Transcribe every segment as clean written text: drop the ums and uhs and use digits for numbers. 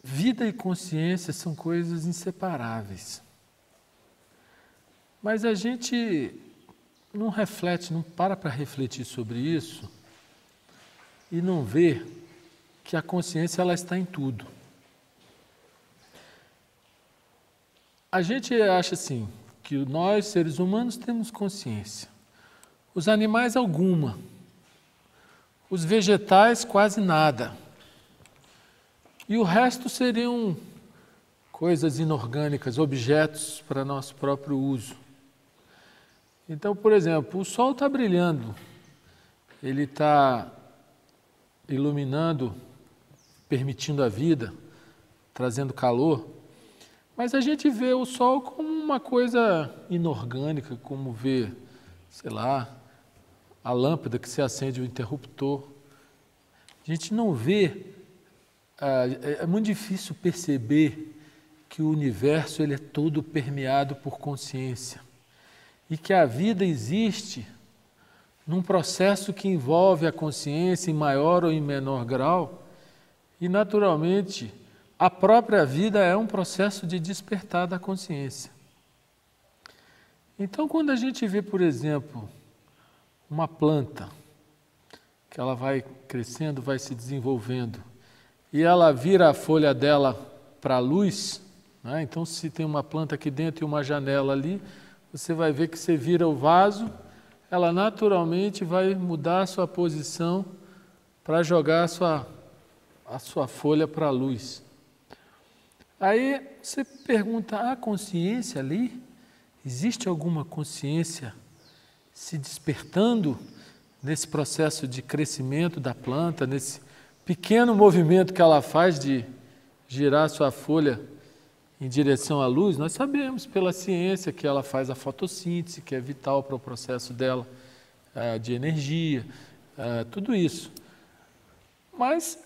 vida e consciência são coisas inseparáveis. Mas a gente não reflete, não para refletir sobre isso e não vê que a consciência ela está em tudo. A gente acha assim, que nós, seres humanos, temos consciência. Os animais, alguma. Os vegetais, quase nada. E o resto seriam coisas inorgânicas, objetos para nosso próprio uso. Então, por exemplo, o sol está brilhando, ele está iluminando, permitindo a vida, trazendo calor, mas a gente vê o sol como uma coisa inorgânica, como vê, sei lá, a lâmpada que se acende o interruptor. A gente não vê, é muito difícil perceber que o universo ele é todo permeado por consciência e que a vida existe num processo que envolve a consciência em maior ou em menor grau e, naturalmente, a própria vida é um processo de despertar da consciência. Então, quando a gente vê, por exemplo, uma planta, que ela vai crescendo, vai se desenvolvendo, e ela vira a folha dela para a luz, né? Então, se tem uma planta aqui dentro e uma janela ali, você vai ver que você vira o vaso, ela naturalmente vai mudar a sua posição para jogar a sua folha para a luz. Aí você pergunta, há consciência ali? Existe alguma consciência se despertando nesse processo de crescimento da planta, nesse pequeno movimento que ela faz de girar a sua folha em direção à luz? Nós sabemos pela ciência que ela faz a fotossíntese, que é vital para o processo dela de energia, tudo isso. Mas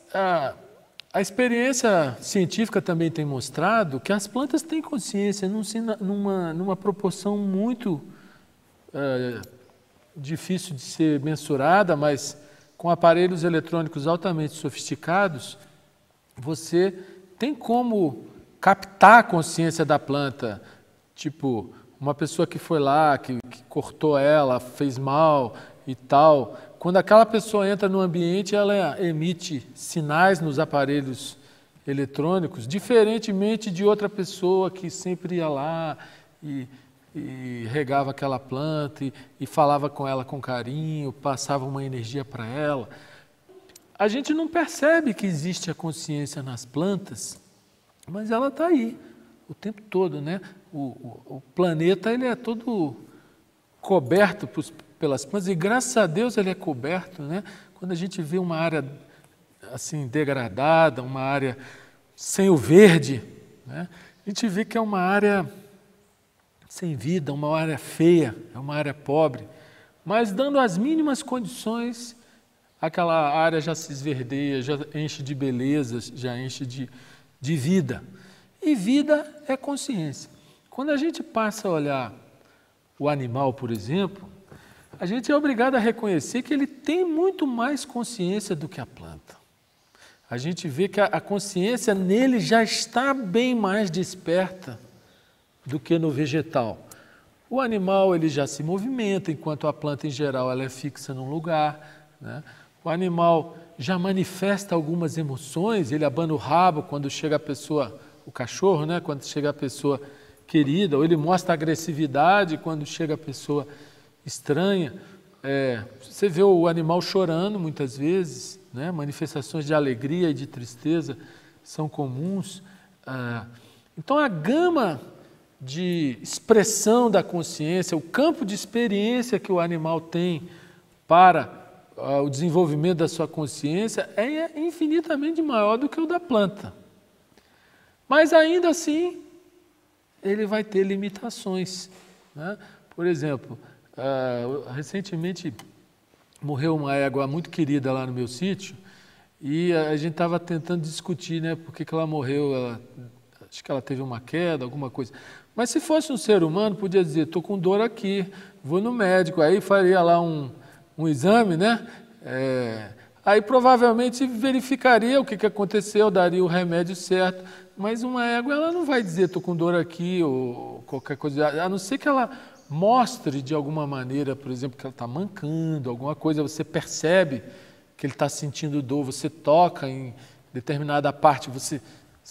a experiência científica também tem mostrado que as plantas têm consciência numa proporção muito difícil de ser mensurada, mas com aparelhos eletrônicos altamente sofisticados, você tem como captar a consciência da planta. Tipo, uma pessoa que foi lá, que cortou ela, fez mal e tal. Quando aquela pessoa entra no ambiente, ela emite sinais nos aparelhos eletrônicos, diferentemente de outra pessoa que sempre ia lá e regava aquela planta e falava com ela com carinho, passava uma energia para ela. A gente não percebe que existe a consciência nas plantas, mas ela está aí o tempo todo, né? O planeta ele é todo coberto pelas plantas e graças a Deus ele é coberto, né? Quando a gente vê uma área assim degradada, uma área sem o verde, né? A gente vê que é uma área sem vida, uma área feia, é uma área pobre, mas dando as mínimas condições, aquela área já se esverdeia, já enche de beleza, já enche de vida. E vida é consciência. Quando a gente passa a olhar o animal, por exemplo, a gente é obrigado a reconhecer que ele tem muito mais consciência do que a planta. A gente vê que a consciência nele já está bem mais desperta do que no vegetal. O animal ele já se movimenta, enquanto a planta em geral ela é fixa num lugar, né? O animal já manifesta algumas emoções, ele abana o rabo quando chega a pessoa, o cachorro, né? Quando chega a pessoa querida, ou ele mostra agressividade quando chega a pessoa estranha. Você vê o animal chorando muitas vezes, né? Manifestações de alegria e de tristeza são comuns. Então a gama de expressão da consciência, o campo de experiência que o animal tem para o desenvolvimento da sua consciência é infinitamente maior do que o da planta. Mas ainda assim, ele vai ter limitações, né? Por exemplo, recentemente morreu uma égua muito querida lá no meu sítio e a gente estava tentando discutir, né, por que ela morreu. Acho que ela teve uma queda, alguma coisa. Mas se fosse um ser humano, podia dizer, estou com dor aqui, vou no médico, aí faria lá um exame, né? Aí provavelmente verificaria o que aconteceu, daria o remédio certo, mas uma égua ela não vai dizer estou com dor aqui ou qualquer coisa, a não ser que ela mostre de alguma maneira, por exemplo, que ela está mancando, alguma coisa, você percebe que ele está sentindo dor, você toca em determinada parte, você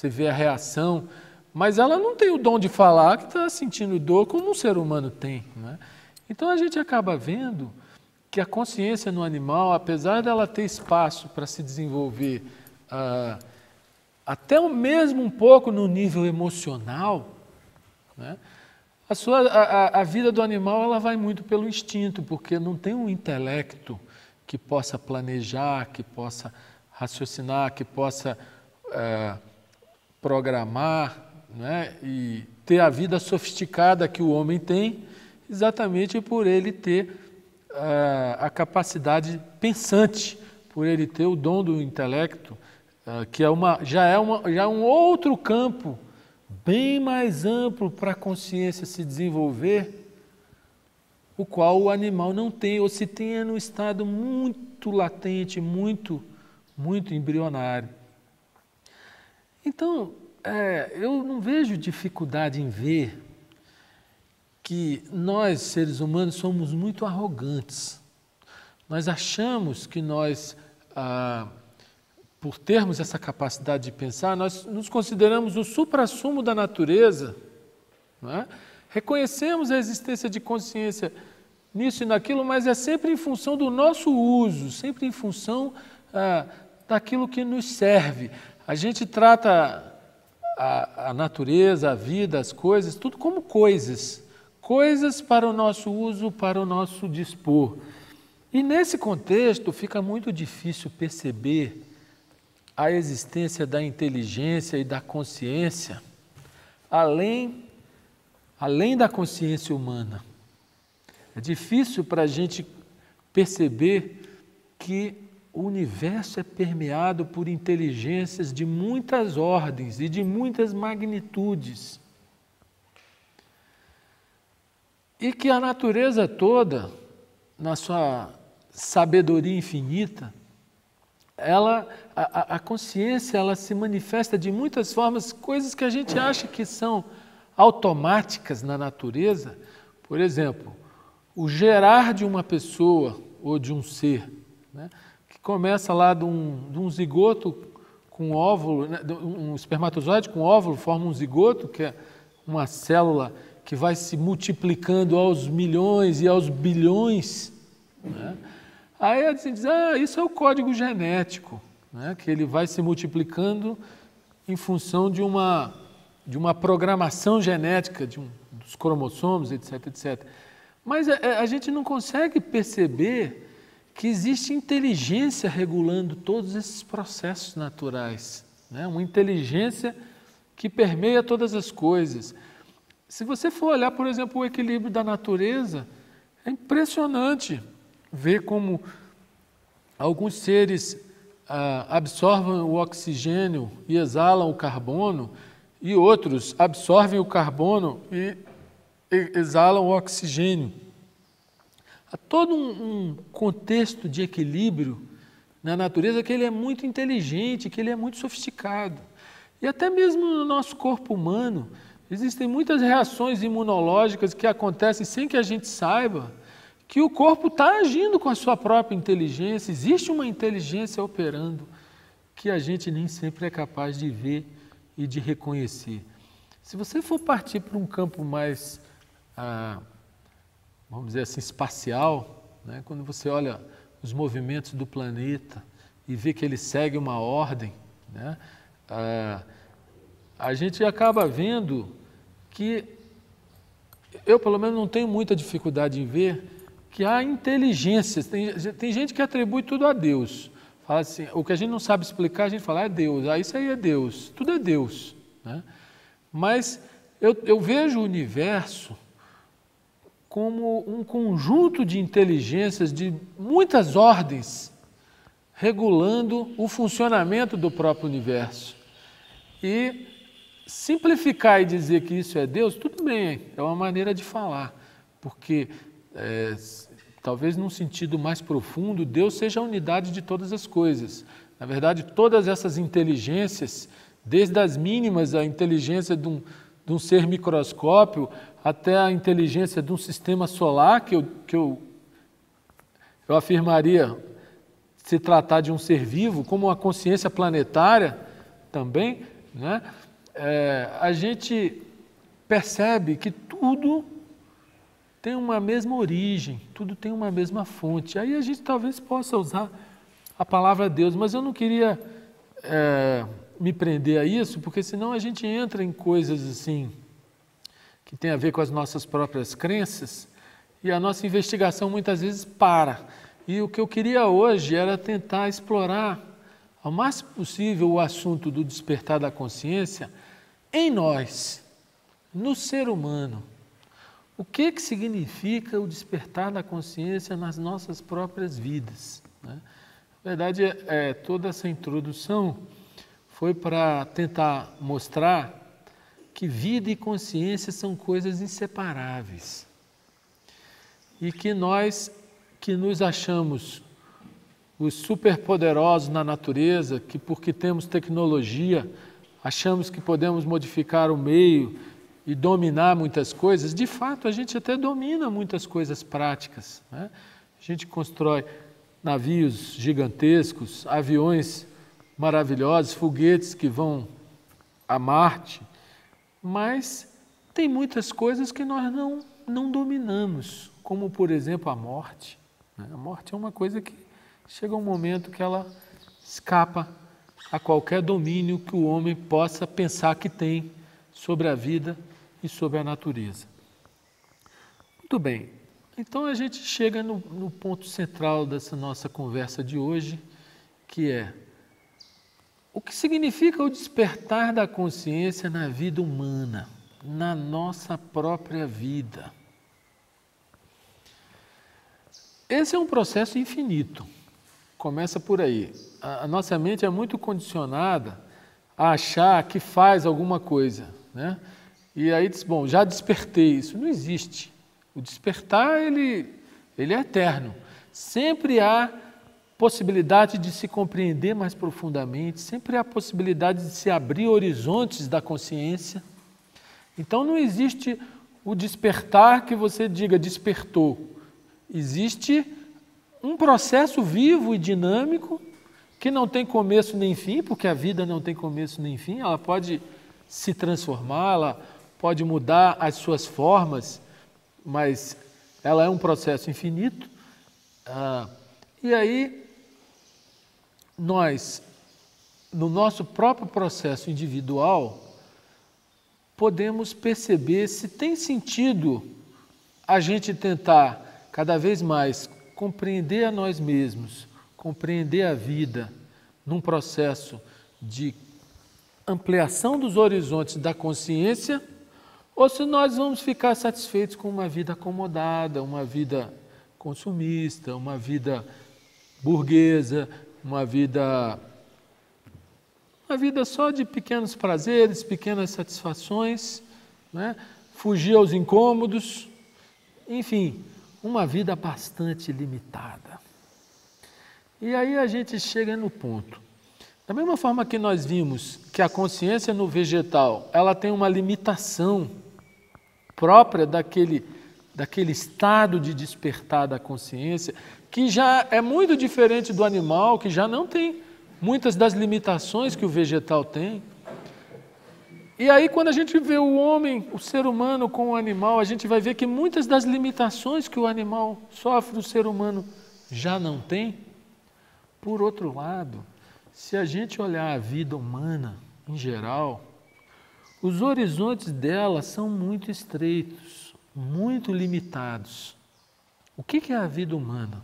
vê a reação, mas ela não tem o dom de falar que está sentindo dor como um ser humano tem, né? Então a gente acaba vendo que a consciência no animal, apesar dela ter espaço para se desenvolver até mesmo um pouco no nível emocional, né? A vida do animal ela vai muito pelo instinto, porque não tem um intelecto que possa planejar, que possa raciocinar, que possa programar, né? E ter a vida sofisticada que o homem tem, exatamente por ele ter a capacidade pensante, por ele ter o dom do intelecto, que já é um outro campo bem mais amplo para a consciência se desenvolver, o qual o animal não tem, ou se tem é num estado muito latente, muito embrionário. Então, eu não vejo dificuldade em ver que nós, seres humanos, somos muito arrogantes. Nós achamos que nós, por termos essa capacidade de pensar, nós nos consideramos o suprassumo da natureza, não é? Reconhecemos a existência de consciência nisso e naquilo, mas é sempre em função do nosso uso, sempre em função daquilo que nos serve. A gente trata a natureza, a vida, as coisas, tudo como coisas para o nosso uso, para o nosso dispor. E nesse contexto fica muito difícil perceber a existência da inteligência e da consciência além da consciência humana. É difícil para a gente perceber que o universo é permeado por inteligências de muitas ordens e de muitas magnitudes. E que a natureza toda, na sua sabedoria infinita, a consciência ela se manifesta de muitas formas, coisas que a gente acha que são automáticas na natureza. Por exemplo, o gerar de uma pessoa ou de um ser, né, que começa lá de um zigoto com óvulo, né, um espermatozoide com óvulo forma um zigoto, que é uma célula que vai se multiplicando aos milhões e aos bilhões, né? Aí a gente diz, isso é o código genético, né? Que ele vai se multiplicando em função de uma programação genética dos cromossomos, etc, etc. Mas a gente não consegue perceber que existe inteligência regulando todos esses processos naturais, né? Uma inteligência que permeia todas as coisas. Se você for olhar, por exemplo, o equilíbrio da natureza, é impressionante ver como alguns seres absorvem o oxigênio e exalam o carbono, e outros absorvem o carbono e exalam o oxigênio. Há todo um contexto de equilíbrio na natureza que ele é muito inteligente, que ele é muito sofisticado. E até mesmo no nosso corpo humano, existem muitas reações imunológicas que acontecem sem que a gente saiba que o corpo está agindo com a sua própria inteligência. Existe uma inteligência operando que a gente nem sempre é capaz de ver e de reconhecer. Se você for partir para um campo mais, vamos dizer assim, espacial, né? Quando você olha os movimentos do planeta e vê que ele segue uma ordem, né? A gente acaba vendo que, eu pelo menos não tenho muita dificuldade em ver, que há inteligências. Tem gente que atribui tudo a Deus. Fala assim, o que a gente não sabe explicar, a gente fala, é Deus, isso aí é Deus, tudo é Deus, né? Mas eu vejo o universo como um conjunto de inteligências de muitas ordens, regulando o funcionamento do próprio universo. E simplificar e dizer que isso é Deus, tudo bem, é uma maneira de falar, porque talvez num sentido mais profundo, Deus seja a unidade de todas as coisas. Na verdade, todas essas inteligências, desde as mínimas, a inteligência de um ser microscópio, até a inteligência de um sistema solar, que eu afirmaria se tratar de um ser vivo, como a consciência planetária também, né? A gente percebe que tudo tem uma mesma origem, tudo tem uma mesma fonte. Aí a gente talvez possa usar a palavra Deus, mas eu não queria me prender a isso, porque senão a gente entra em coisas assim que tem a ver com as nossas próprias crenças e a nossa investigação muitas vezes para. E o que eu queria hoje era tentar explorar ao máximo possível o assunto do despertar da consciência em nós, no ser humano. O que significa o despertar da consciência nas nossas próprias vidas, né? Na verdade, toda essa introdução foi para tentar mostrar que vida e consciência são coisas inseparáveis e que nós que nos achamos os superpoderosos na natureza, que porque temos tecnologia, achamos que podemos modificar o meio e dominar muitas coisas, de fato a gente até domina muitas coisas práticas, né? A gente constrói navios gigantescos, aviões maravilhosos, foguetes que vão a Marte, mas tem muitas coisas que nós não dominamos, como por exemplo a morte. A morte é uma coisa que chega um momento que ela escapa a qualquer domínio que o homem possa pensar que tem sobre a vida e sobre a natureza. Muito bem, então a gente chega no ponto central dessa nossa conversa de hoje, que é o que significa o despertar da consciência na vida humana, na nossa própria vida. Esse é um processo infinito, começa por aí. A nossa mente é muito condicionada a achar que faz alguma coisa, né? E aí diz, bom, já despertei, isso não existe. O despertar, ele é eterno. Sempre há possibilidade de se compreender mais profundamente, sempre há possibilidade de se abrir horizontes da consciência. Então não existe o despertar que você diga despertou. Existe um processo vivo e dinâmico que não tem começo nem fim, porque a vida não tem começo nem fim, ela pode se transformar, ela pode mudar as suas formas, mas ela é um processo infinito. E aí, nós, no nosso próprio processo individual, podemos perceber se tem sentido a gente tentar cada vez mais compreender a nós mesmos, compreender a vida num processo de ampliação dos horizontes da consciência, ou se nós vamos ficar satisfeitos com uma vida acomodada, uma vida consumista, uma vida burguesa, uma vida só de pequenos prazeres, pequenas satisfações, né? Fugir aos incômodos, enfim, uma vida bastante limitada. E aí a gente chega no ponto. Da mesma forma que nós vimos que a consciência no vegetal, ela tem uma limitação própria daquele estado de despertar da consciência, que já é muito diferente do animal, que já não tem muitas das limitações que o vegetal tem. E aí, quando a gente vê o homem, o ser humano com o animal, a gente vai ver que muitas das limitações que o animal sofre, o ser humano já não tem. Por outro lado, se a gente olhar a vida humana em geral, os horizontes dela são muito estreitos, muito limitados. O que é a vida humana?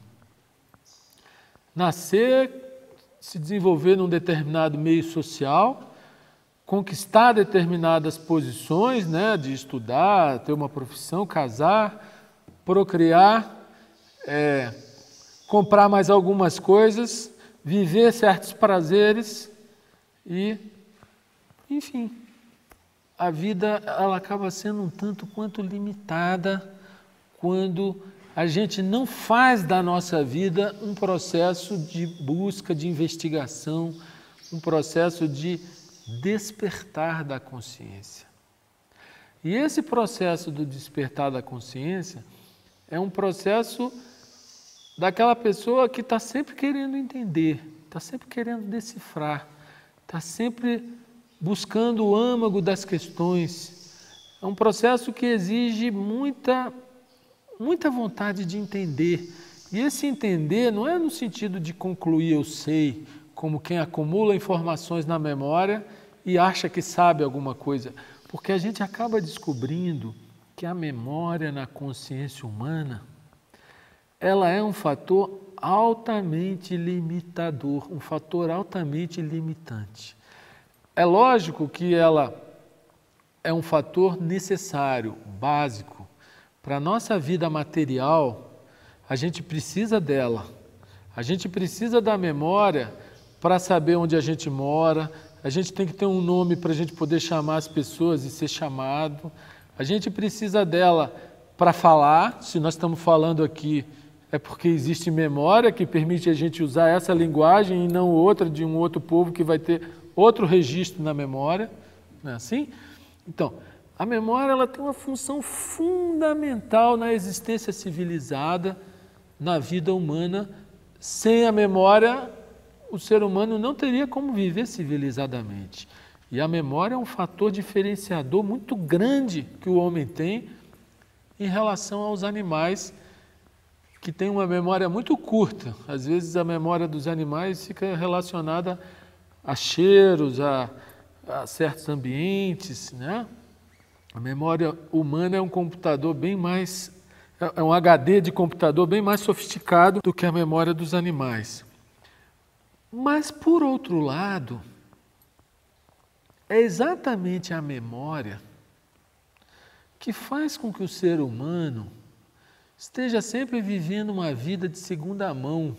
Nascer, se desenvolver num determinado meio social, conquistar determinadas posições, né, de estudar, ter uma profissão, casar, procriar, comprar mais algumas coisas, viver certos prazeres e, enfim, a vida ela acaba sendo um tanto quanto limitada quando a gente não faz da nossa vida um processo de busca, de investigação, um processo de despertar da consciência. E esse processo do despertar da consciência é um processo daquela pessoa que está sempre querendo entender, está sempre querendo decifrar, está sempre buscando o âmago das questões. É um processo que exige muita vontade de entender. E esse entender não é no sentido de concluir eu sei, como quem acumula informações na memória e acha que sabe alguma coisa. Porque a gente acaba descobrindo que a memória na consciência humana, ela é um fator altamente limitador, um fator altamente limitante. É lógico que ela é um fator necessário, básico. Para a nossa vida material, a gente precisa dela. A gente precisa da memória para saber onde a gente mora, a gente tem que ter um nome para a gente poder chamar as pessoas e ser chamado. A gente precisa dela para falar, se nós estamos falando aqui, é porque existe memória que permite a gente usar essa linguagem e não outra de um outro povo que vai ter outro registro na memória, não é assim? Então, a memória ela tem uma função fundamental na existência civilizada, na vida humana. Sem a memória, o ser humano não teria como viver civilizadamente. E a memória é um fator diferenciador muito grande que o homem tem em relação aos animais, que têm uma memória muito curta. Às vezes a memória dos animais fica relacionada a cheiros, a certos ambientes, né? A memória humana é um computador bem mais, é um HD de computador bem mais sofisticado do que a memória dos animais. Mas, por outro lado, é exatamente a memória que faz com que o ser humano esteja sempre vivendo uma vida de segunda mão,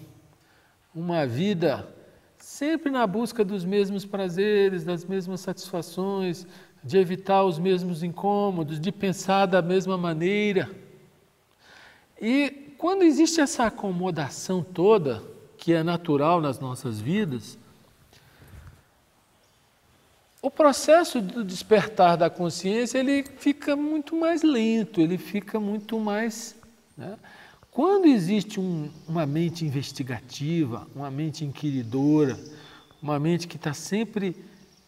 uma vida sempre na busca dos mesmos prazeres, das mesmas satisfações, de evitar os mesmos incômodos, de pensar da mesma maneira. E quando existe essa acomodação toda, que é natural nas nossas vidas, o processo do despertar da consciência ele fica muito mais lento, ele fica muito mais... né? Quando existe uma mente investigativa, uma mente inquiridora, uma mente que está sempre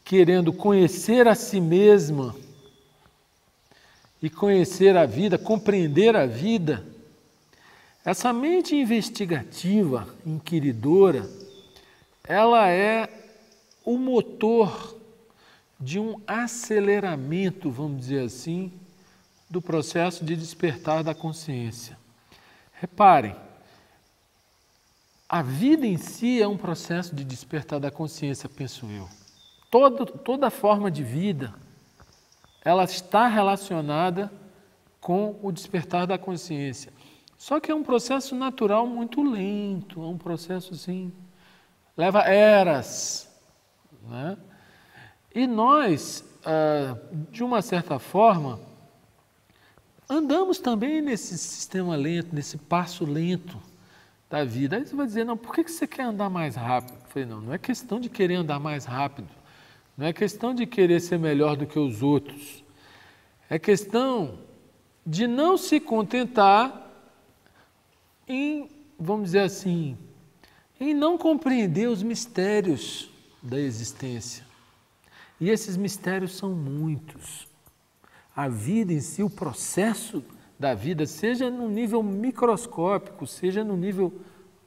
querendo conhecer a si mesma e conhecer a vida, compreender a vida, essa mente investigativa, inquiridora, ela é o motor de um aceleramento, vamos dizer assim, do processo de despertar da consciência. Reparem, a vida em si é um processo de despertar da consciência, penso eu. Toda forma de vida, ela está relacionada com o despertar da consciência. Só que é um processo natural muito lento, é um processo assim, leva eras, né? E nós, de uma certa forma, andamos também nesse sistema lento, nesse passo lento da vida. Aí você vai dizer, não, por que você quer andar mais rápido? Eu falei, não é questão de querer andar mais rápido, não é questão de querer ser melhor do que os outros, é questão de não se contentar em, vamos dizer assim, em não compreender os mistérios da existência. E esses mistérios são muitos. A vida em si, o processo da vida, seja no nível microscópico, seja no nível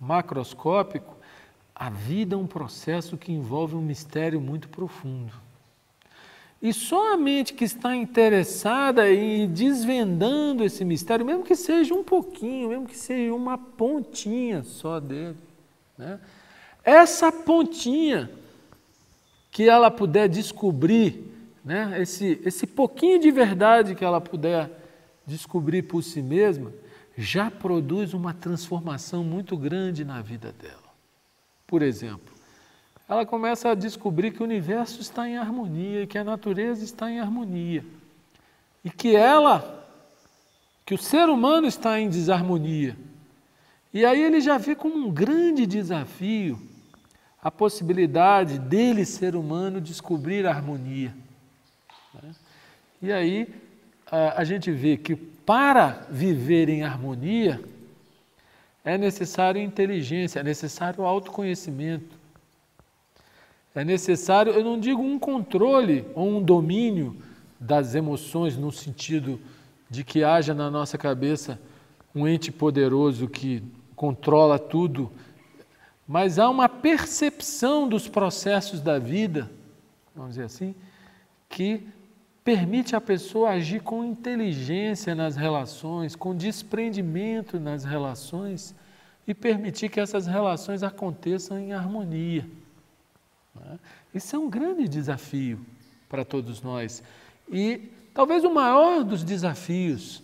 macroscópico, a vida é um processo que envolve um mistério muito profundo. E só a mente que está interessada em desvendando esse mistério, mesmo que seja um pouquinho, mesmo que seja uma pontinha só dele, né? Essa pontinha que ela puder descobrir, né? Esse pouquinho de verdade que ela puder descobrir por si mesma, já produz uma transformação muito grande na vida dela. Por exemplo, ela começa a descobrir que o universo está em harmonia, que a natureza está em harmonia. E que que o ser humano está em desarmonia. E aí ele já vê como um grande desafio a possibilidade dele, ser humano, descobrir a harmonia. E aí a gente vê que para viver em harmonia é necessário inteligência, é necessário autoconhecimento. É necessário, eu não digo um controle ou um domínio das emoções no sentido de que haja na nossa cabeça um ente poderoso que controla tudo, mas há uma percepção dos processos da vida, vamos dizer assim, que permite à pessoa agir com inteligência nas relações, com desprendimento nas relações e permitir que essas relações aconteçam em harmonia. Isso é um grande desafio para todos nós. E talvez o maior dos desafios,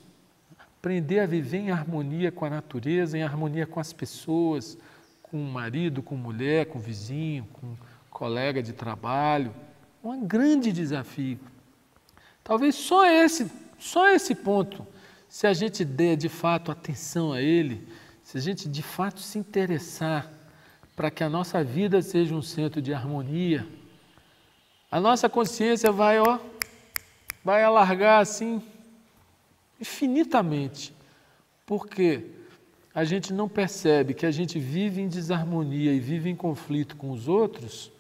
aprender a viver em harmonia com a natureza, em harmonia com as pessoas, com o marido, com mulher, com o vizinho, com o colega de trabalho. Um grande desafio. Talvez só esse ponto, se a gente der de fato atenção a ele, se a gente de fato se interessar para que a nossa vida seja um centro de harmonia, a nossa consciência vai alargar assim infinitamente, porque a gente não percebe que a gente vive em desarmonia e vive em conflito com os outros,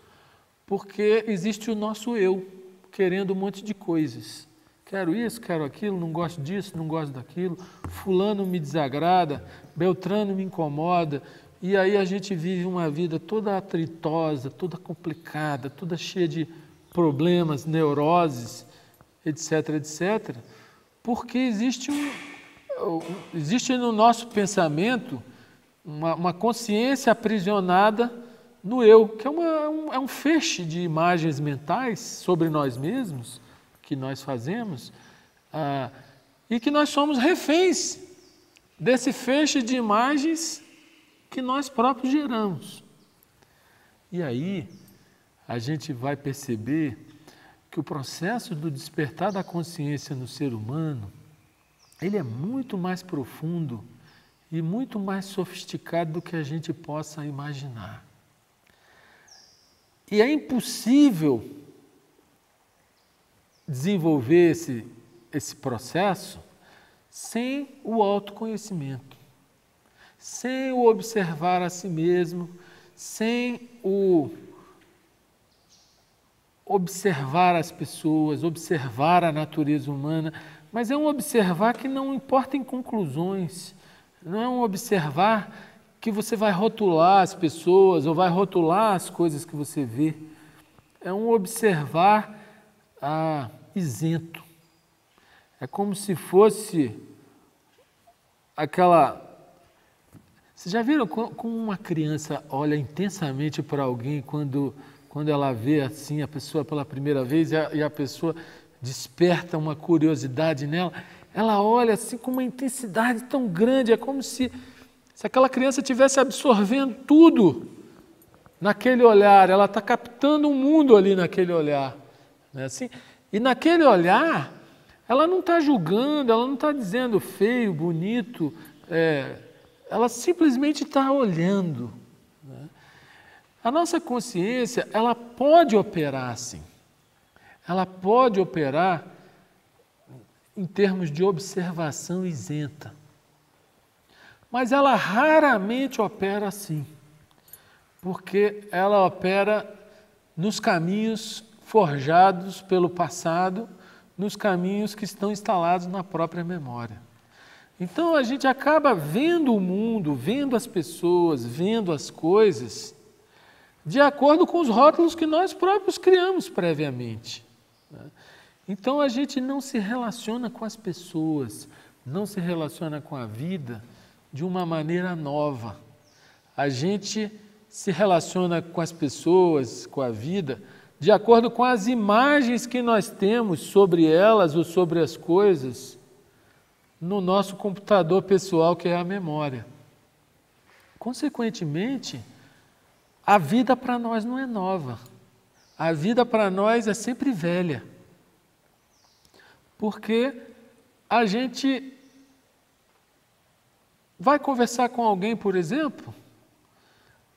porque existe o nosso eu, querendo um monte de coisas. Quero isso, quero aquilo, não gosto disso, não gosto daquilo, fulano me desagrada, beltrano me incomoda, e aí a gente vive uma vida toda atritosa, toda complicada, toda cheia de problemas, neuroses, etc., etc., porque existe no nosso pensamento uma consciência aprisionada no eu, que é um feixe de imagens mentais sobre nós mesmos, que nós fazemos, e que nós somos reféns desse feixe de imagens que nós próprios geramos. E aí a gente vai perceber que o processo do despertar da consciência no ser humano, ele é muito mais profundo e muito mais sofisticado do que a gente possa imaginar. E é impossível desenvolver esse processo sem o autoconhecimento, sem o observar a si mesmo, sem o observar as pessoas, observar a natureza humana, mas é um observar que não importa em conclusões, não é um observar que você vai rotular as pessoas ou vai rotular as coisas que você vê, é um observar isento. É como se fosse aquela... Vocês já viram como uma criança olha intensamente para alguém quando ela vê assim a pessoa pela primeira vez e a pessoa desperta uma curiosidade nela? Ela olha assim com uma intensidade tão grande, é como se aquela criança estivesse absorvendo tudo naquele olhar, ela está captando o mundo ali naquele olhar. Não é assim? E naquele olhar, ela não está julgando, ela não está dizendo feio, bonito, ela simplesmente está olhando. Né? A nossa consciência, ela pode operar assim. Ela pode operar em termos de observação isenta. Mas ela raramente opera assim, porque ela opera nos caminhos forjados pelo passado, nos caminhos que estão instalados na própria memória. Então a gente acaba vendo o mundo, vendo as pessoas, vendo as coisas, de acordo com os rótulos que nós próprios criamos previamente. Então a gente não se relaciona com as pessoas, não se relaciona com a vida de uma maneira nova. A gente se relaciona com as pessoas, com a vida, de acordo com as imagens que nós temos sobre elas ou sobre as coisas no nosso computador pessoal, que é a memória. Consequentemente, a vida para nós não é nova. A vida para nós é sempre velha. Porque a gente vai conversar com alguém, por exemplo,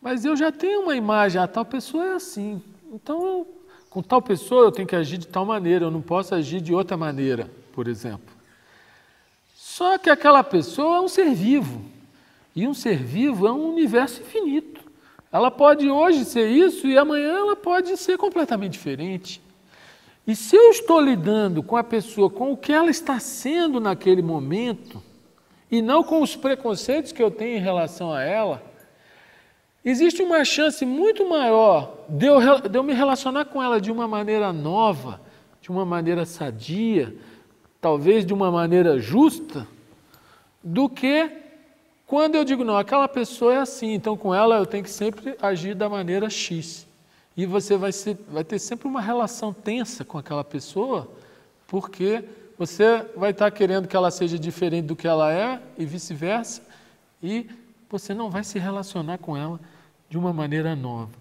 mas eu já tenho uma imagem, a tal pessoa é assim. Então, com tal pessoa eu tenho que agir de tal maneira, eu não posso agir de outra maneira, por exemplo. Só que aquela pessoa é um ser vivo. E um ser vivo é um universo infinito. Ela pode hoje ser isso e amanhã ela pode ser completamente diferente. E se eu estou lidando com a pessoa, com o que ela está sendo naquele momento, e não com os preconceitos que eu tenho em relação a ela, existe uma chance muito maior de eu me relacionar com ela de uma maneira nova, de uma maneira sadia, talvez de uma maneira justa, do que quando eu digo, não, aquela pessoa é assim, então com ela eu tenho que sempre agir da maneira X. E você vai ter sempre uma relação tensa com aquela pessoa, porque você vai estar querendo que ela seja diferente do que ela é e vice-versa, e você não vai se relacionar com ela de uma maneira nova.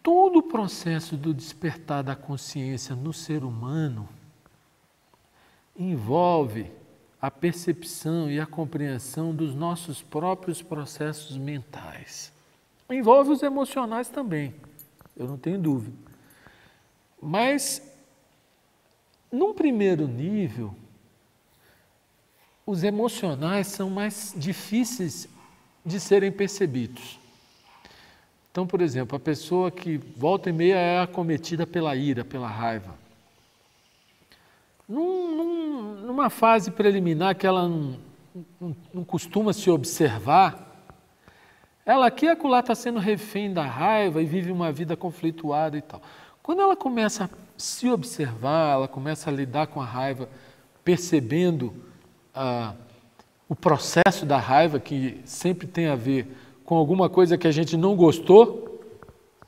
Todo o processo do despertar da consciência no ser humano envolve a percepção e a compreensão dos nossos próprios processos mentais. Envolve os emocionais também, eu não tenho dúvida. Mas, num primeiro nível, os emocionais são mais difíceis de serem percebidos. Então, por exemplo, a pessoa que volta e meia é acometida pela ira, pela raiva. Numa fase preliminar que ela não costuma se observar, ela aqui e acolá está sendo refém da raiva e vive uma vida conflituada e tal. Quando ela começa a se observar, ela começa a lidar com a raiva, percebendo o processo da raiva, que sempre tem a ver com alguma coisa que a gente não gostou,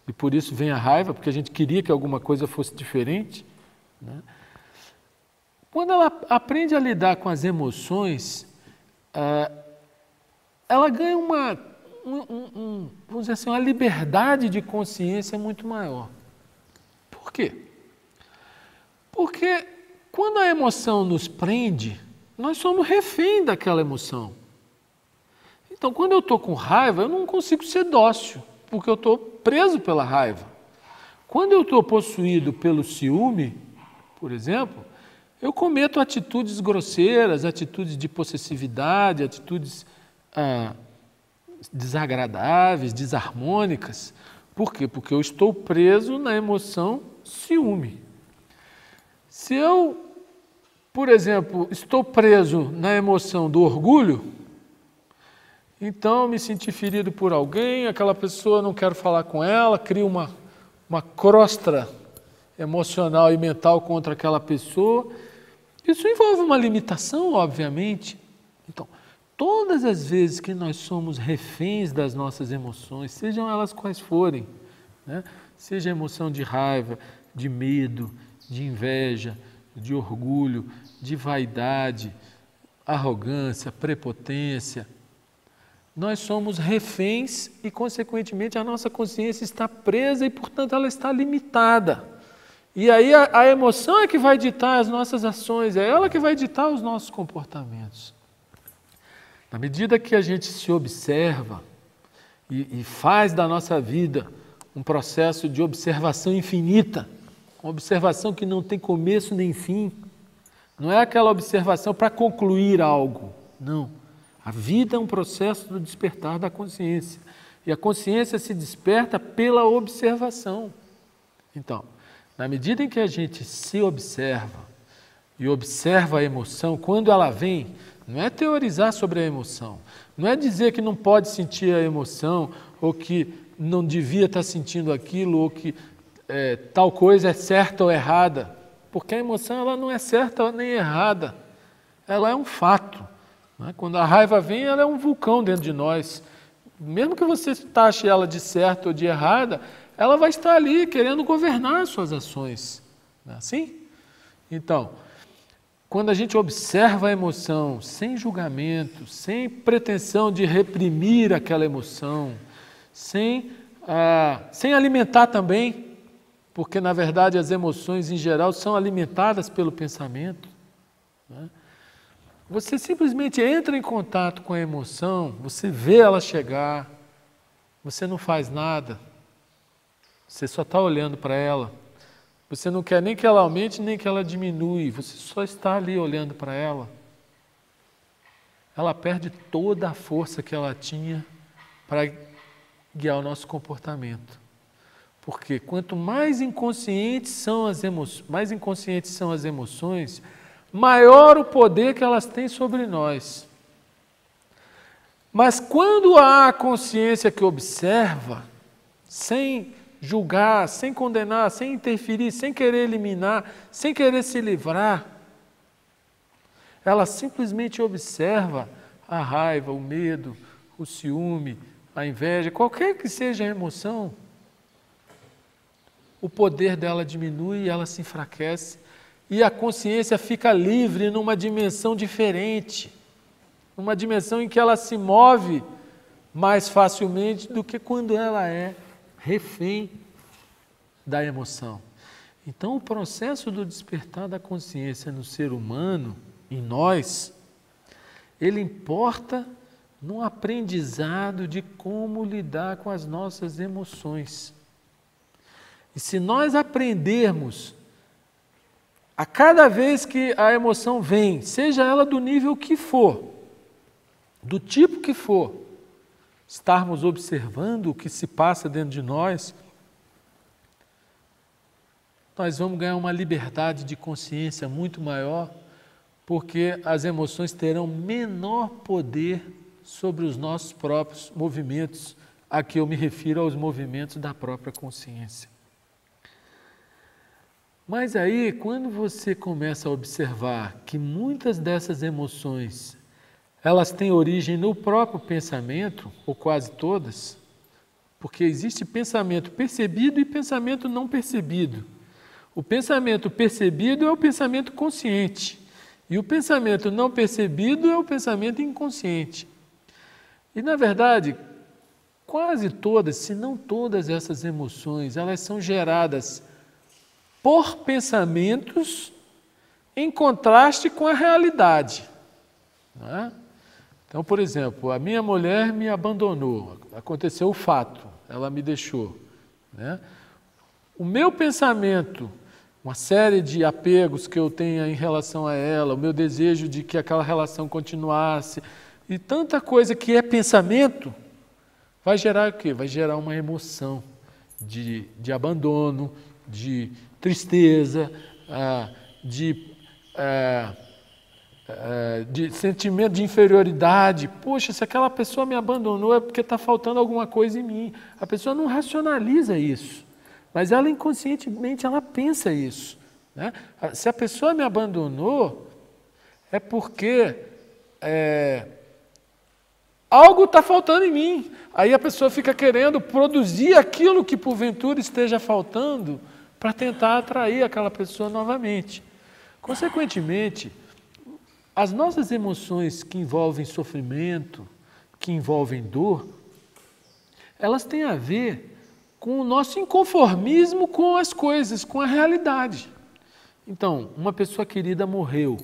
e por isso vem a raiva, porque a gente queria que alguma coisa fosse diferente, né? Quando ela aprende a lidar com as emoções, ela ganha vamos dizer assim, uma liberdade de consciência muito maior. Por quê? Porque quando a emoção nos prende, nós somos refém daquela emoção. Então, quando eu estou com raiva, eu não consigo ser dócil, porque eu estou preso pela raiva. Quando eu estou possuído pelo ciúme, por exemplo, eu cometo atitudes grosseiras, atitudes de possessividade, atitudes desagradáveis, desarmônicas. Por quê? Porque eu estou preso na emoção ciúme. Se eu, por exemplo, estou preso na emoção do orgulho, então me senti ferido por alguém, aquela pessoa, não quero falar com ela, crio uma crosta emocional e mental contra aquela pessoa. Isso envolve uma limitação, obviamente. Então, todas as vezes que nós somos reféns das nossas emoções, sejam elas quais forem, né? Seja a emoção de raiva, de medo, de inveja, de orgulho, de vaidade, arrogância, prepotência, nós somos reféns e, consequentemente, a nossa consciência está presa e, portanto, ela está limitada. E aí a emoção é que vai ditar as nossas ações, é ela que vai ditar os nossos comportamentos. Na medida que a gente se observa e faz da nossa vida um processo de observação infinita, uma observação que não tem começo nem fim, não é aquela observação para concluir algo, não. A vida é um processo do despertar da consciência. E a consciência se desperta pela observação. Então, na medida em que a gente se observa e observa a emoção, quando ela vem, não é teorizar sobre a emoção, não é dizer que não pode sentir a emoção, ou que não devia estar sentindo aquilo, ou que tal coisa é certa ou errada, porque a emoção ela não é certa nem errada, ela é um fato. Né? Quando a raiva vem, ela é um vulcão dentro de nós. Mesmo que você taxe ela de certa ou de errada, ela vai estar ali querendo governar as suas ações. Não é assim? Então, quando a gente observa a emoção sem julgamento, sem pretensão de reprimir aquela emoção, sem alimentar também, porque na verdade as emoções em geral são alimentadas pelo pensamento, né? Você simplesmente entra em contato com a emoção, você vê ela chegar, você não faz nada, você só está olhando para ela. Você não quer nem que ela aumente, nem que ela diminui, você só está ali olhando para ela. Ela perde toda a força que ela tinha para guiar o nosso comportamento. Porque quanto mais inconscientes são as emoções, maior o poder que elas têm sobre nós. Mas quando há a consciência que observa, sem julgar, sem condenar, sem interferir, sem querer eliminar, sem querer se livrar, ela simplesmente observa a raiva, o medo, o ciúme, a inveja, qualquer que seja a emoção, o poder dela diminui, ela se enfraquece e a consciência fica livre numa dimensão diferente, numa dimensão em que ela se move mais facilmente do que quando ela é refém da emoção. Então, o processo do despertar da consciência no ser humano, em nós, ele importa no aprendizado de como lidar com as nossas emoções. E se nós aprendermos, a cada vez que a emoção vem, seja ela do nível que for, do tipo que for, estarmos observando o que se passa dentro de nós, nós vamos ganhar uma liberdade de consciência muito maior, porque as emoções terão menor poder sobre os nossos próprios movimentos. Aqui eu me refiro aos movimentos da própria consciência. Mas aí, quando você começa a observar que muitas dessas emoções, elas têm origem no próprio pensamento, ou quase todas, porque existe pensamento percebido e pensamento não percebido. O pensamento percebido é o pensamento consciente, e o pensamento não percebido é o pensamento inconsciente. E, na verdade, quase todas, se não todas essas emoções, elas são geradas por pensamentos em contraste com a realidade. Não é? Então, por exemplo, a minha mulher me abandonou, aconteceu o fato, ela me deixou. Né? O meu pensamento, uma série de apegos que eu tenho em relação a ela, o meu desejo de que aquela relação continuasse, e tanta coisa que é pensamento, vai gerar o quê? Vai gerar uma emoção de abandono, de tristeza, de sentimento de inferioridade. Poxa, se aquela pessoa me abandonou é porque está faltando alguma coisa em mim. A pessoa não racionaliza isso, mas ela inconscientemente ela pensa isso. Né? Se a pessoa me abandonou, é porque algo está faltando em mim. Aí a pessoa fica querendo produzir aquilo que porventura esteja faltando para tentar atrair aquela pessoa novamente. Consequentemente, as nossas emoções que envolvem sofrimento, que envolvem dor, elas têm a ver com o nosso inconformismo com as coisas, com a realidade. Então, uma pessoa querida morreu.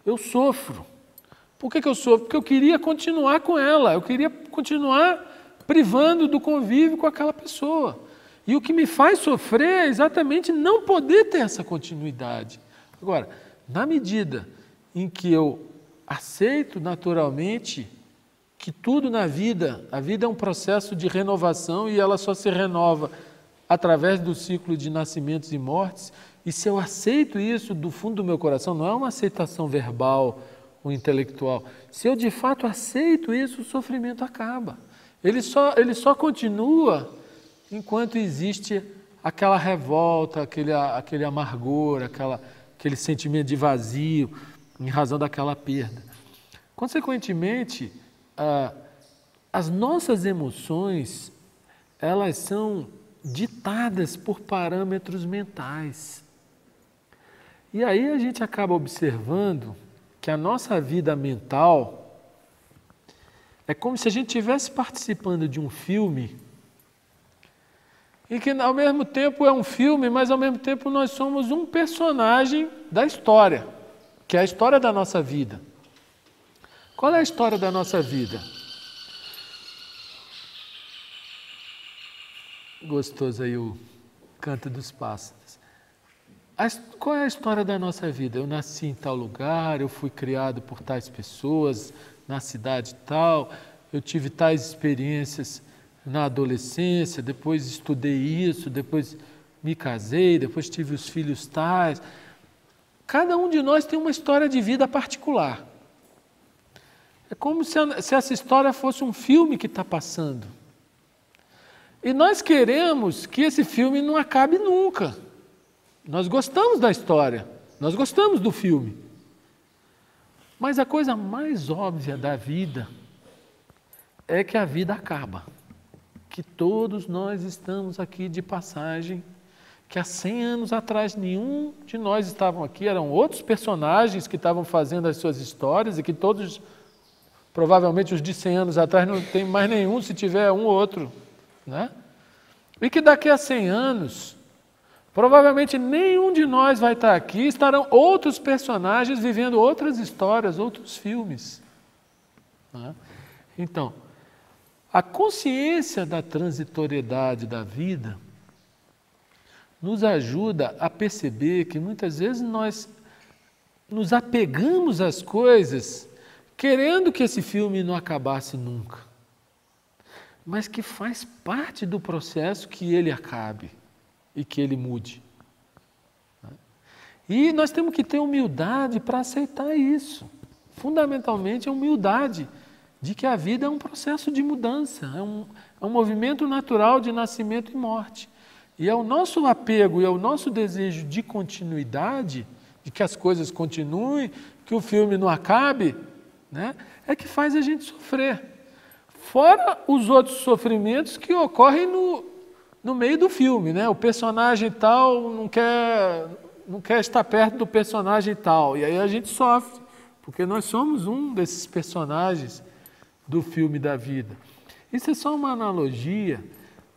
Eu sofro. Por que eu sofro? Porque eu queria continuar com ela, eu queria continuar privando do convívio com aquela pessoa. E o que me faz sofrer é exatamente não poder ter essa continuidade. Agora, na medida em que eu aceito naturalmente que tudo na vida, a vida é um processo de renovação e ela só se renova através do ciclo de nascimentos e mortes, e se eu aceito isso do fundo do meu coração, não é uma aceitação verbal ou intelectual, se eu de fato aceito isso, o sofrimento acaba. Ele só continua enquanto existe aquela revolta, aquele amargor, aquele sentimento de vazio, em razão daquela perda. Consequentemente, as nossas emoções, elas são ditadas por parâmetros mentais. E aí a gente acaba observando que a nossa vida mental é como se a gente estivesse participando de um filme e que ao mesmo tempo é um filme, mas ao mesmo tempo nós somos um personagem da história, que é a história da nossa vida. Qual é a história da nossa vida? Gostoso aí o canto dos pássaros. Qual é a história da nossa vida? Eu nasci em tal lugar, eu fui criado por tais pessoas, na cidade tal, eu tive tais experiências na adolescência, depois estudei isso, depois me casei, depois tive os filhos tais. Cada um de nós tem uma história de vida particular. É como se essa história fosse um filme que está passando. E nós queremos que esse filme não acabe nunca. Nós gostamos da história, nós gostamos do filme. Mas a coisa mais óbvia da vida é que a vida acaba. Que todos nós estamos aqui de passagem, que há 100 anos atrás nenhum de nós estavam aqui, eram outros personagens que estavam fazendo as suas histórias e que todos, provavelmente os de 100 anos atrás não tem mais nenhum, se tiver um ou outro, né? E que daqui a 100 anos, provavelmente nenhum de nós vai estar aqui, estarão outros personagens vivendo outras histórias, outros filmes, né? Então, a consciência da transitoriedade da vida nos ajuda a perceber que muitas vezes nós nos apegamos às coisas querendo que esse filme não acabasse nunca, mas que faz parte do processo que ele acabe e que ele mude. E nós temos que ter humildade para aceitar isso. Fundamentalmente, a humildade de que a vida é um processo de mudança, é um movimento natural de nascimento e morte. E é o nosso apego e é o nosso desejo de continuidade, de que as coisas continuem, que o filme não acabe, né, é que faz a gente sofrer. Fora os outros sofrimentos que ocorrem no meio do filme, né? O personagem tal não quer estar perto do personagem tal, e aí a gente sofre, porque nós somos um desses personagens do filme da vida. Isso é só uma analogia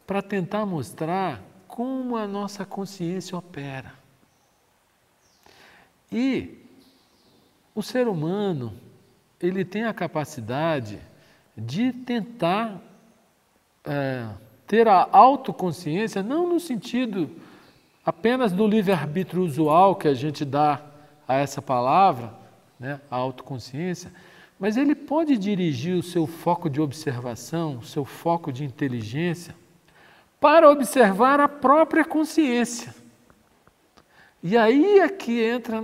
para tentar mostrar como a nossa consciência opera. E o ser humano, ele tem a capacidade de tentar ter a autoconsciência, não no sentido apenas do livre-arbítrio usual que a gente dá a essa palavra, né, a autoconsciência, mas ele pode dirigir o seu foco de observação, o seu foco de inteligência, para observar a própria consciência. E aí é que entra,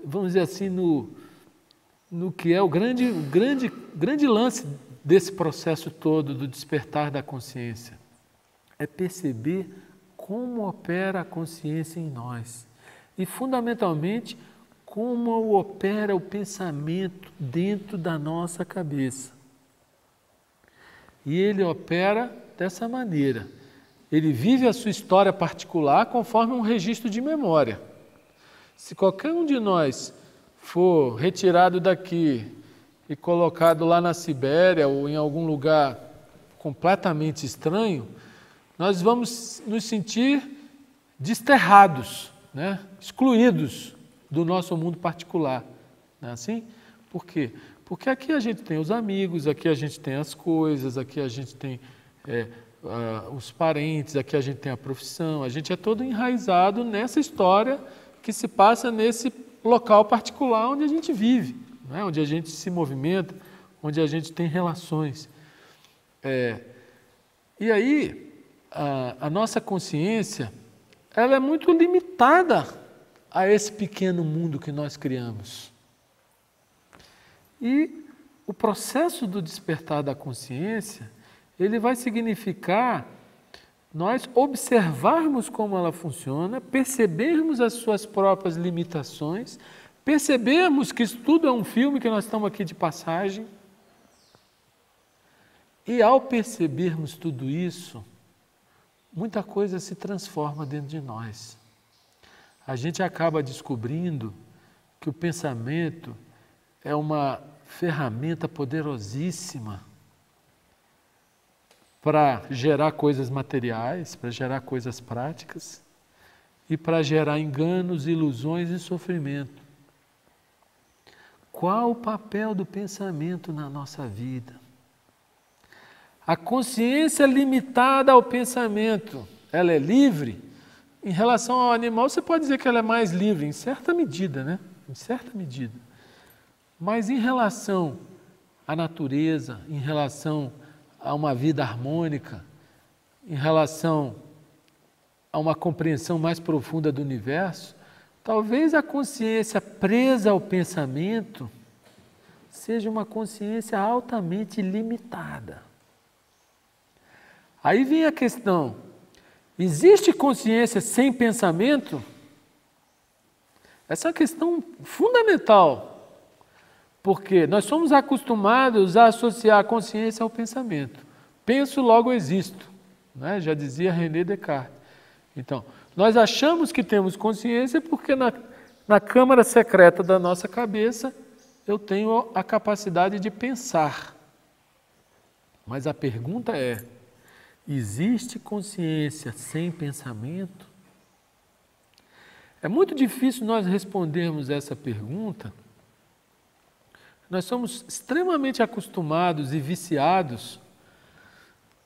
vamos dizer assim, no que é o grande lance desse processo todo do despertar da consciência. É perceber como opera a consciência em nós. E, fundamentalmente, como opera o pensamento dentro da nossa cabeça. E ele opera dessa maneira. Ele vive a sua história particular conforme um registro de memória. Se qualquer um de nós for retirado daqui e colocado lá na Sibéria ou em algum lugar completamente estranho, nós vamos nos sentir desterrados, né? Excluídos do nosso mundo particular. Não é assim? Por quê? Porque aqui a gente tem os amigos, aqui a gente tem as coisas, aqui a gente tem os parentes, aqui a gente tem a profissão, a gente é todo enraizado nessa história que se passa nesse local particular onde a gente vive, né? Onde a gente se movimenta, onde a gente tem relações. E aí, a nossa consciência, ela é muito limitada a esse pequeno mundo que nós criamos. E o processo do despertar da consciência, ele vai significar nós observarmos como ela funciona, percebermos as suas próprias limitações, percebermos que isso tudo é um filme, que nós estamos aqui de passagem. E ao percebermos tudo isso, muita coisa se transforma dentro de nós. A gente acaba descobrindo que o pensamento é uma ferramenta poderosíssima para gerar coisas materiais, para gerar coisas práticas e para gerar enganos, ilusões e sofrimento. Qual o papel do pensamento na nossa vida? A consciência limitada ao pensamento, ela é livre? Em relação ao animal, você pode dizer que ela é mais livre, em certa medida, né? Em certa medida. Mas em relação à natureza, em relação a uma vida harmônica, em relação a uma compreensão mais profunda do universo, talvez a consciência presa ao pensamento seja uma consciência altamente limitada. Aí vem a questão: existe consciência sem pensamento? Essa é uma questão fundamental, porque nós somos acostumados a associar a consciência ao pensamento. Penso, logo existo, né? Já dizia René Descartes. Então, nós achamos que temos consciência porque na câmara secreta da nossa cabeça eu tenho a capacidade de pensar. Mas a pergunta é: existe consciência sem pensamento? É muito difícil nós respondermos essa pergunta. Nós somos extremamente acostumados e viciados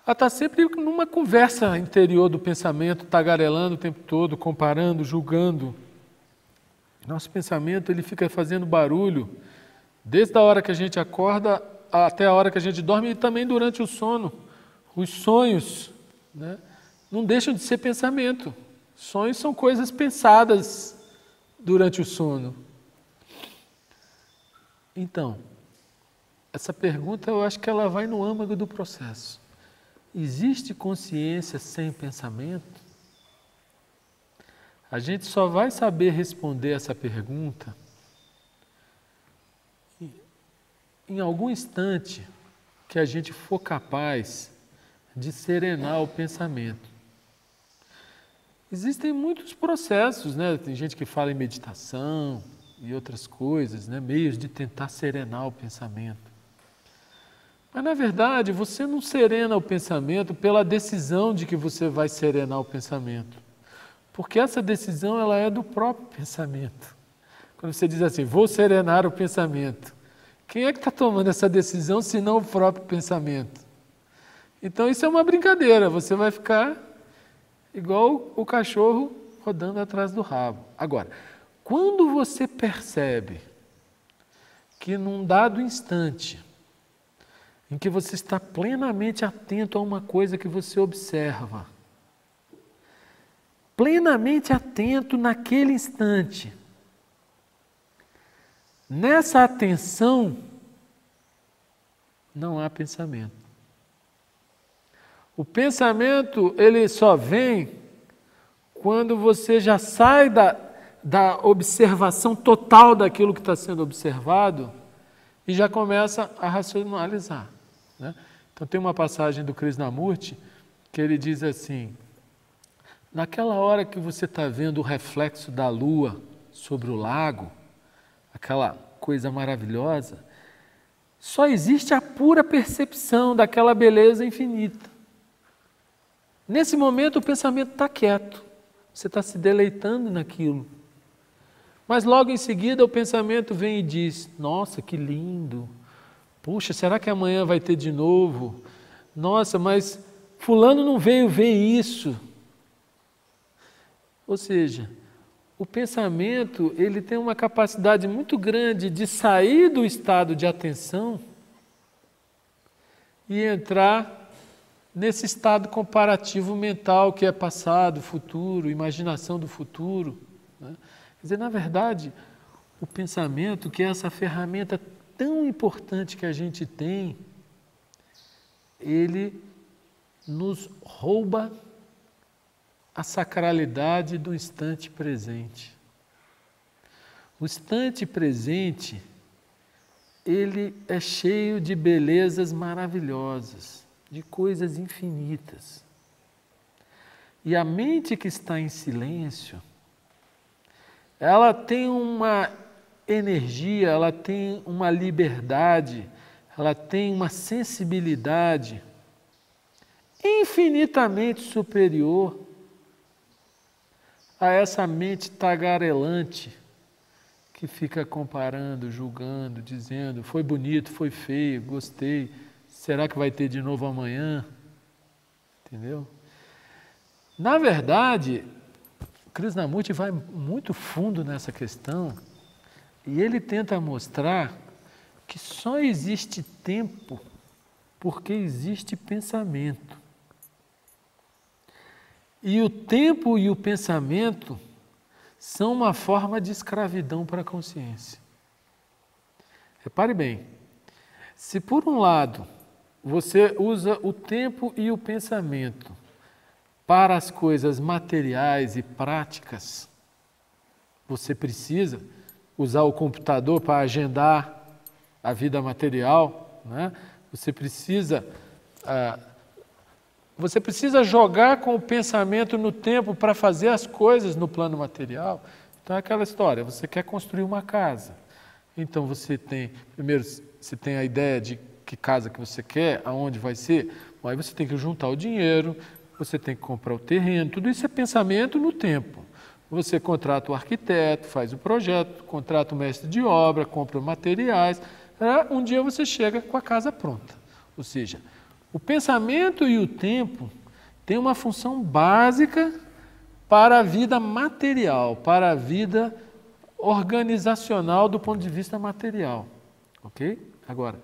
a estar sempre numa conversa interior do pensamento, tagarelando o tempo todo, comparando, julgando. Nosso pensamento ele fica fazendo barulho desde a hora que a gente acorda até a hora que a gente dorme e também durante o sono. Os sonhos, né, não deixam de ser pensamento. Sonhos são coisas pensadas durante o sono. Então, essa pergunta eu acho que ela vai no âmago do processo. Existe consciência sem pensamento? A gente só vai saber responder essa pergunta em algum instante que a gente for capaz de serenar o pensamento. Existem muitos processos, né? Tem gente que fala em meditação e outras coisas, né? Meios de tentar serenar o pensamento. Mas, na verdade, você não serena o pensamento pela decisão de que você vai serenar o pensamento. Porque essa decisão ela é do próprio pensamento. Quando você diz assim, vou serenar o pensamento, quem é que está tomando essa decisão se não o próprio pensamento? Então isso é uma brincadeira, você vai ficar igual o cachorro rodando atrás do rabo. Agora, quando você percebe que num dado instante, em que você está plenamente atento a uma coisa que você observa, plenamente atento naquele instante, nessa atenção não há pensamento. O pensamento, ele só vem quando você já sai da observação total daquilo que está sendo observado e já começa a racionalizar, né? Então tem uma passagem do Krishnamurti que ele diz assim: naquela hora que você está vendo o reflexo da lua sobre o lago, aquela coisa maravilhosa, só existe a pura percepção daquela beleza infinita. Nesse momento o pensamento está quieto, você está se deleitando naquilo. Mas logo em seguida o pensamento vem e diz: nossa, que lindo! Puxa, será que amanhã vai ter de novo? Nossa, mas fulano não veio ver isso. Ou seja, o pensamento ele tem uma capacidade muito grande de sair do estado de atenção e entrar nesse estado comparativo mental que é passado, futuro, imaginação do futuro, né? Quer dizer, na verdade, o pensamento, que é essa ferramenta tão importante que a gente tem, ele nos rouba a sacralidade do instante presente. O instante presente, ele é cheio de belezas maravilhosas, de coisas infinitas. E a mente que está em silêncio, ela tem uma energia, ela tem uma liberdade, ela tem uma sensibilidade infinitamente superior a essa mente tagarelante que fica comparando, julgando, dizendo, foi bonito, foi feio, gostei, será que vai ter de novo amanhã? Entendeu? Na verdade, Krishnamurti vai muito fundo nessa questão e ele tenta mostrar que só existe tempo porque existe pensamento. E o tempo e o pensamento são uma forma de escravidão para a consciência. Repare bem, se por um lado você usa o tempo e o pensamento para as coisas materiais e práticas, você precisa usar o computador para agendar a vida material, né? Você precisa jogar com o pensamento no tempo para fazer as coisas no plano material. Então é aquela história, você quer construir uma casa. Então primeiro você tem a ideia de que casa que você quer, aonde vai ser, aí você tem que juntar o dinheiro, você tem que comprar o terreno, tudo isso é pensamento no tempo. Você contrata o arquiteto, faz o projeto, contrata o mestre de obra, compra materiais, um dia você chega com a casa pronta. Ou seja, o pensamento e o tempo têm uma função básica para a vida material, para a vida organizacional do ponto de vista material. Ok? Agora,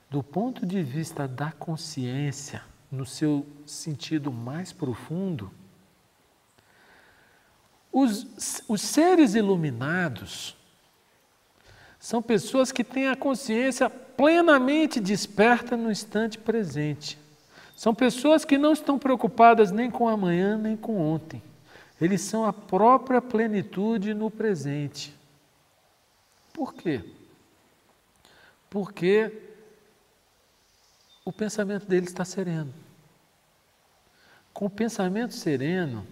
do ponto de vista da consciência, no seu sentido mais profundo, os seres iluminados são pessoas que têm a consciência plenamente desperta no instante presente. São pessoas que não estão preocupadas nem com amanhã, nem com ontem. Eles são a própria plenitude no presente. Por quê? Porque o pensamento deles está sereno. Com o pensamento sereno,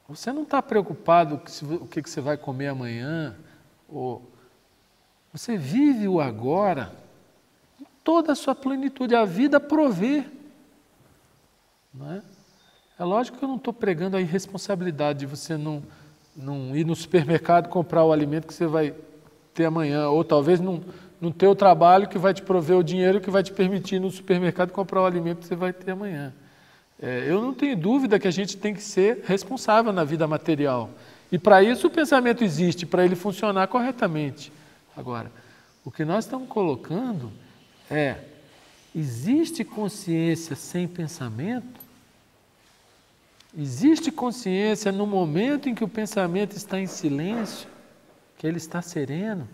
você não está preocupado com o que você vai comer amanhã, ou você vive o agora, em toda a sua plenitude, a vida provê. Não é? É lógico que eu não estou pregando a irresponsabilidade de você não ir no supermercado comprar o alimento que você vai ter amanhã, ou talvez não ter o trabalho que vai te prover o dinheiro que vai te permitir no supermercado comprar o alimento que você vai ter amanhã. Eu não tenho dúvida que a gente tem que ser responsável na vida material. E para isso o pensamento existe, para ele funcionar corretamente. Agora, o que nós estamos colocando existe consciência sem pensamento? Existe consciência no momento em que o pensamento está em silêncio, que ele está sereno?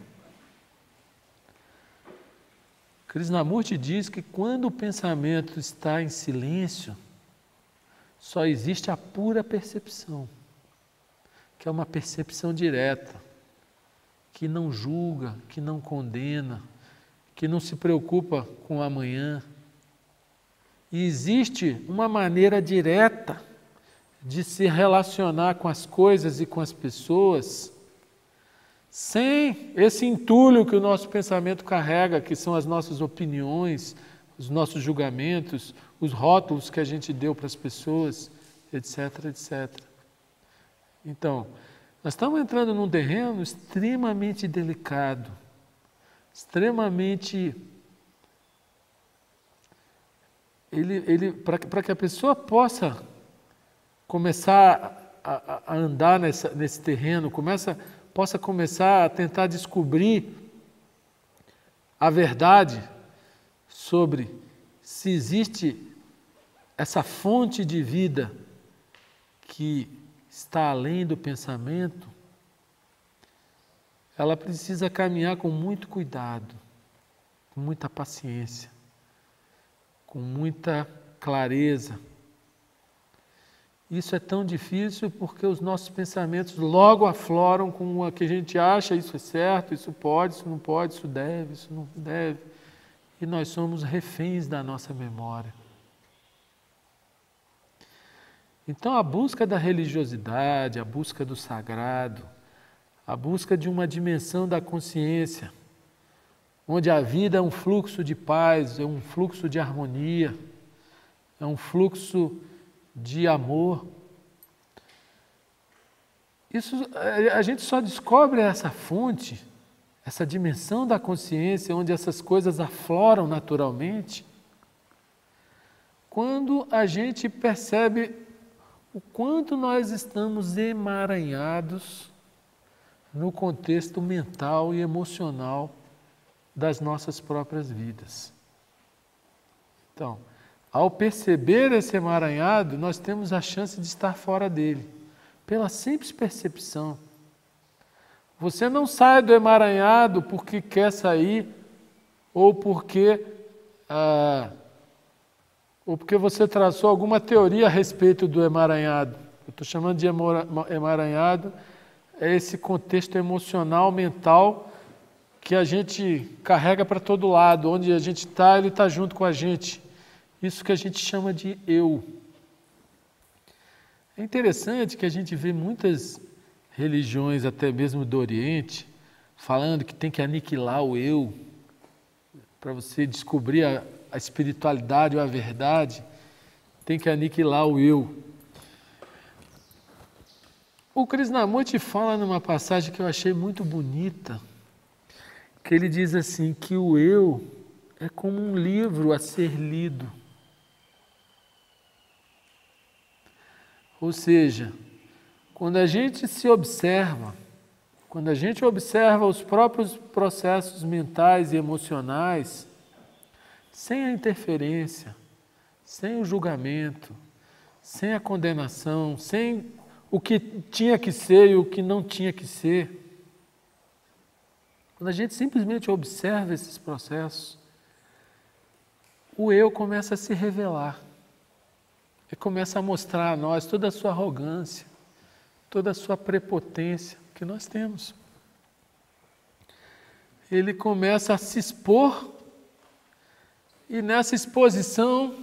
Krishnamurti diz que quando o pensamento está em silêncio, só existe a pura percepção, que é uma percepção direta, que não julga, que não condena, que não se preocupa com o amanhã. E existe uma maneira direta de se relacionar com as coisas e com as pessoas, sem esse entulho que o nosso pensamento carrega, que são as nossas opiniões, os nossos julgamentos, os rótulos que a gente deu para as pessoas, etc, etc. Então, nós estamos entrando num terreno extremamente delicado, extremamente... Para que a pessoa possa começar a andar nesse terreno, possa começar a tentar descobrir a verdade sobre se existe essa fonte de vida que está além do pensamento, ela precisa caminhar com muito cuidado, com muita paciência, com muita clareza. Isso é tão difícil porque os nossos pensamentos logo afloram com o que a gente acha, isso é certo, isso pode, isso não pode, isso deve, isso não deve. E nós somos reféns da nossa memória. Então a busca da religiosidade, a busca do sagrado, a busca de uma dimensão da consciência, onde a vida é um fluxo de paz, é um fluxo de harmonia, é um fluxo de amor. A gente só descobre essa fonte essa dimensão da consciência, onde essas coisas afloram naturalmente, quando a gente percebe o quanto nós estamos emaranhados no contexto mental e emocional das nossas próprias vidas. Então, ao perceber esse emaranhado, nós temos a chance de estar fora dele, pela simples percepção. Você não sai do emaranhado porque quer sair ou porque você traçou alguma teoria a respeito do emaranhado. Eu estou chamando de emaranhado, é esse contexto emocional, mental, que a gente carrega para todo lado. Onde a gente está, ele está junto com a gente. Isso que a gente chama de eu. É interessante que a gente vê muitas religiões, até mesmo do Oriente, falando que tem que aniquilar o eu, para você descobrir a espiritualidade ou a verdade, tem que aniquilar o eu. O Krishnamurti fala numa passagem que eu achei muito bonita, que ele diz assim, que o eu é como um livro a ser lido. Ou seja, quando a gente se observa, quando a gente observa os próprios processos mentais e emocionais, sem a interferência, sem o julgamento, sem a condenação, sem o que tinha que ser e o que não tinha que ser, quando a gente simplesmente observa esses processos, o eu começa a se revelar. Ele começa a mostrar a nós toda a sua arrogância, toda a sua prepotência que nós temos. Ele começa a se expor e nessa exposição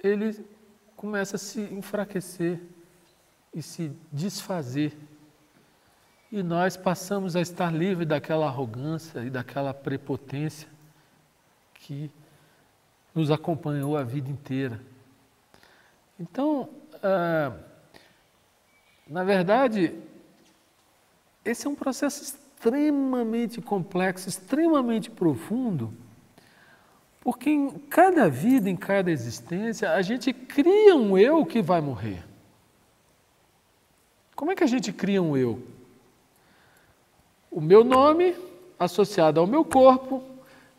ele começa a se enfraquecer e se desfazer. E nós passamos a estar livres daquela arrogância e daquela prepotência que nos acompanhou a vida inteira. Então, na verdade, esse é um processo extremamente complexo, extremamente profundo, porque em cada vida, em cada existência, a gente cria um eu que vai morrer. Como é que a gente cria um eu? O meu nome associado ao meu corpo,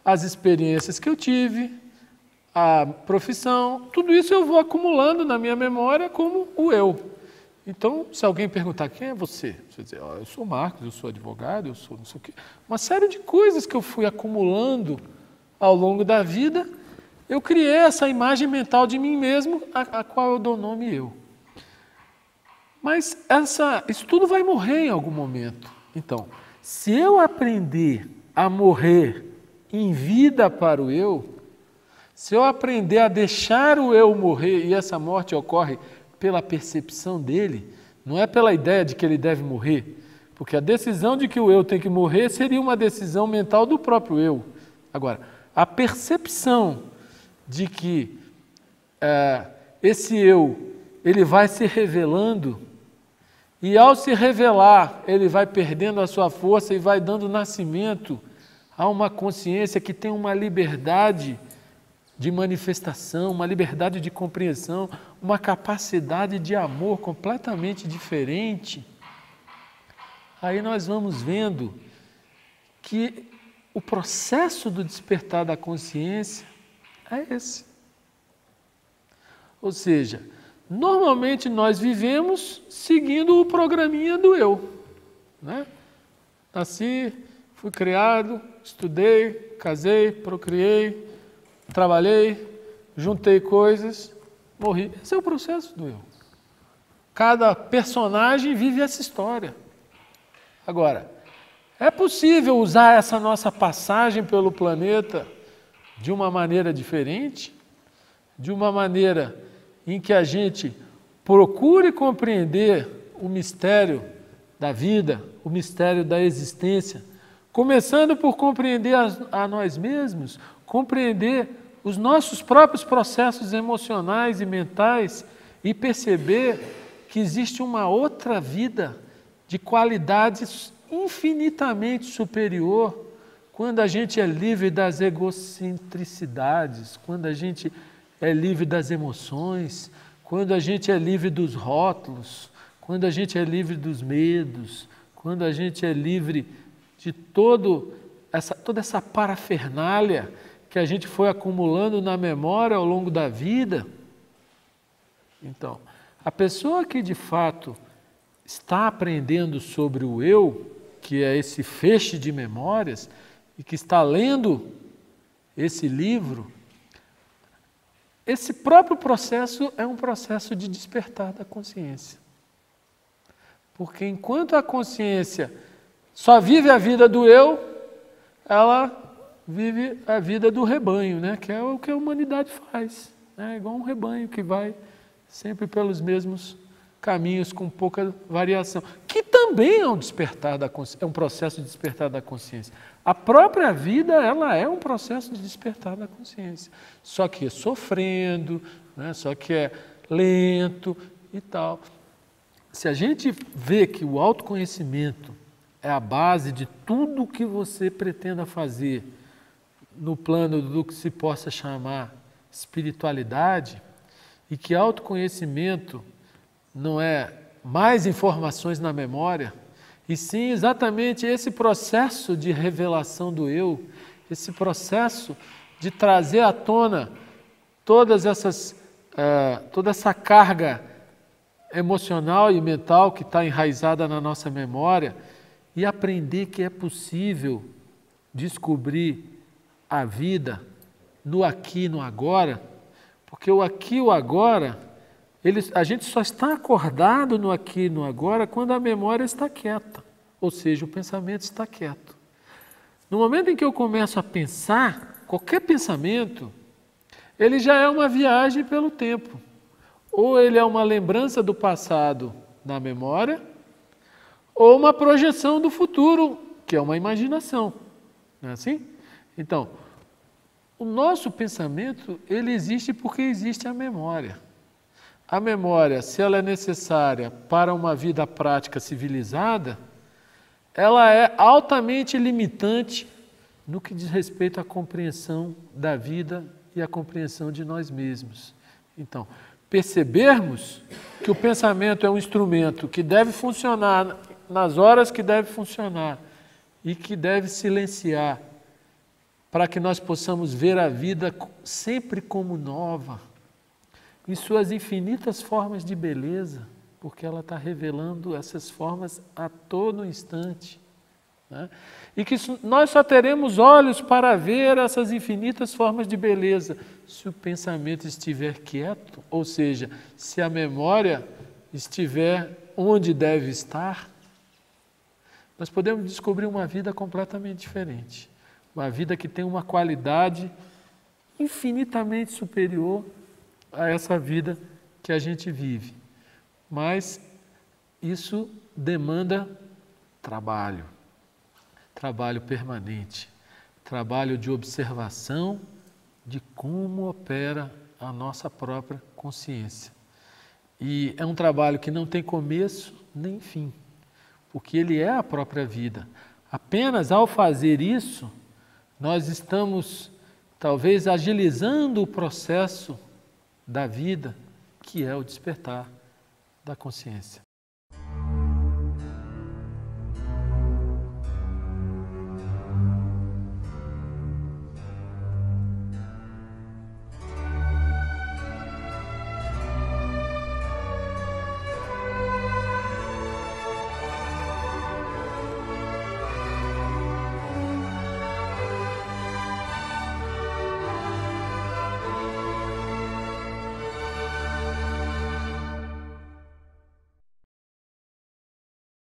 as experiências que eu tive, a profissão, tudo isso eu vou acumulando na minha memória como o eu. Então, se alguém perguntar quem é você, você dizer, eu sou Marcos, eu sou advogado, eu sou não sei o quê. Uma série de coisas que eu fui acumulando ao longo da vida, eu criei essa imagem mental de mim mesmo, a qual eu dou nome eu. Mas isso tudo vai morrer em algum momento. Então, se eu aprender a morrer em vida para o eu, se eu aprender a deixar o eu morrer, e essa morte ocorre pela percepção dele, não é pela ideia de que ele deve morrer, porque a decisão de que o eu tem que morrer seria uma decisão mental do próprio eu. Agora, a percepção de que esse eu, ele vai se revelando, e ao se revelar, ele vai perdendo a sua força e vai dando nascimento a uma consciência que tem uma liberdade de manifestação, uma liberdade de compreensão, uma capacidade de amor completamente diferente. Aí nós vamos vendo que o processo do despertar da consciência é esse. Ou seja, normalmente nós vivemos seguindo o programinha do eu, né? Nasci, fui criado, estudei, casei, procriei, trabalhei, juntei coisas, morri. Esse é o processo do eu. Cada personagem vive essa história. Agora, é possível usar essa nossa passagem pelo planeta de uma maneira diferente? De uma maneira em que a gente procure compreender o mistério da vida, o mistério da existência, começando por compreender a nós mesmos, compreender os nossos próprios processos emocionais e mentais e perceber que existe uma outra vida de qualidades infinitamente superior quando a gente é livre das egocentricidades, quando a gente é livre das emoções, quando a gente é livre dos rótulos, quando a gente é livre dos medos, quando a gente é livre de toda essa parafernália que a gente foi acumulando na memória ao longo da vida. Então, a pessoa que de fato está aprendendo sobre o eu, que é esse feixe de memórias, e que está lendo esse livro, esse próprio processo é um processo de despertar da consciência. Porque enquanto a consciência só vive a vida do eu, ela vive a vida do rebanho, né? Que é o que a humanidade faz. É igual um rebanho que vai sempre pelos mesmos caminhos com pouca variação, que também é um despertar da consciência, é um processo de despertar da consciência. A própria vida, ela é um processo de despertar da consciência, só que é sofrendo, né? Só que é lento e tal. Se a gente vê que o autoconhecimento é a base de tudo que você pretenda fazer no plano do que se possa chamar espiritualidade, e que autoconhecimento não é mais informações na memória, e sim exatamente esse processo de revelação do eu, esse processo de trazer à tona toda essa carga emocional e mental que está enraizada na nossa memória, e aprender que é possível descobrir a vida no aqui e no agora, porque o aqui e o agora, a gente só está acordado no aqui e no agora quando a memória está quieta, ou seja, o pensamento está quieto. No momento em que eu começo a pensar, qualquer pensamento, ele já é uma viagem pelo tempo. Ou ele é uma lembrança do passado na memória, ou uma projeção do futuro, que é uma imaginação. Não é assim? Então, o nosso pensamento, ele existe porque existe a memória. A memória, se ela é necessária para uma vida prática civilizada, ela é altamente limitante no que diz respeito à compreensão da vida e à compreensão de nós mesmos. Então, percebermos que o pensamento é um instrumento que deve funcionar nas horas que deve funcionar e que deve silenciar para que nós possamos ver a vida sempre como nova, em suas infinitas formas de beleza, porque ela está revelando essas formas a todo instante, né? E que nós só teremos olhos para ver essas infinitas formas de beleza se o pensamento estiver quieto, ou seja, se a memória estiver onde deve estar. Nós podemos descobrir uma vida completamente diferente, uma vida que tem uma qualidade infinitamente superior a essa vida que a gente vive. Mas isso demanda trabalho, trabalho permanente, trabalho de observação de como opera a nossa própria consciência. E é um trabalho que não tem começo nem fim, porque ele é a própria vida. Apenas ao fazer isso, nós estamos talvez agilizando o processo da vida, que é o despertar da consciência.